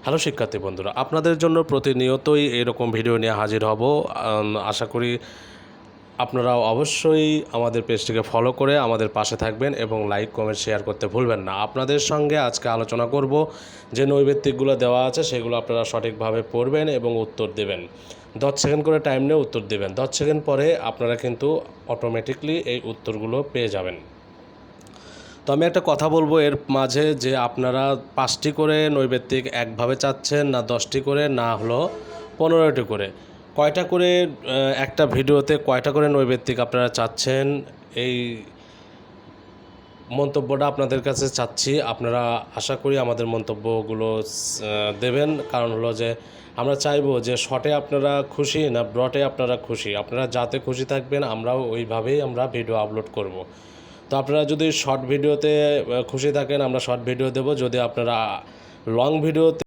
Hello শিক্ষার্থী বন্ধুরা, আপনাদের জন্য প্রতিনিয়তই এরকম ভিডিও নিয়ে হাজির হব। আশা করি আপনারা অবশ্যই আমাদের পেজটিকে ফলো করে আমাদের পাশে থাকবেন এবং লাইক কমেন্ট শেয়ার করতে ভুলবেন না। আপনাদের সঙ্গে আজকে আলোচনা করব যে নৈবেত্তিকগুলো দেওয়া আছে সেগুলো আপনারা সঠিকভাবে পড়বেন এবং উত্তর দেবেন। 10 সেকেন্ড করে টাইম নিয়ে উত্তর দেবেন। 10 সেকেন্ড পরে আপনারা কিন্তু অটোমেটিকলি এই উত্তরগুলো পেয়ে যাবেন। তো আমি একটা কথা বলবো এর মাঝে, যে আপনারা 5টি করে নৈবেত্তিক একভাবে চাচ্ছেন, না 10টি করে, না হলো 15টি করে, কয়টা করে একটা ভিডিওতে কয়টা করে নৈবেত্তিক আপনারা চাচ্ছেন, এই মন্তব্যটা আপনাদের কাছে চাচ্ছি। আপনারা আশা করি আমাদের মন্তব্যগুলো দেবেন, কারণ হলো যে আমরা চাইবো যে শর্টে আপনারা খুশি না ব্রডে আপনারা খুশি। আপনারা যাতে খুশি থাকবেন আমরাও ওইভাবেই আমরা ভিডিও আপলোড করব। তো আপনারা যদি শর্ট ভিডিওতে খুশি থাকেন আমরা শর্ট ভিডিও দেব, যদি আপনারা লং ভিডিওতে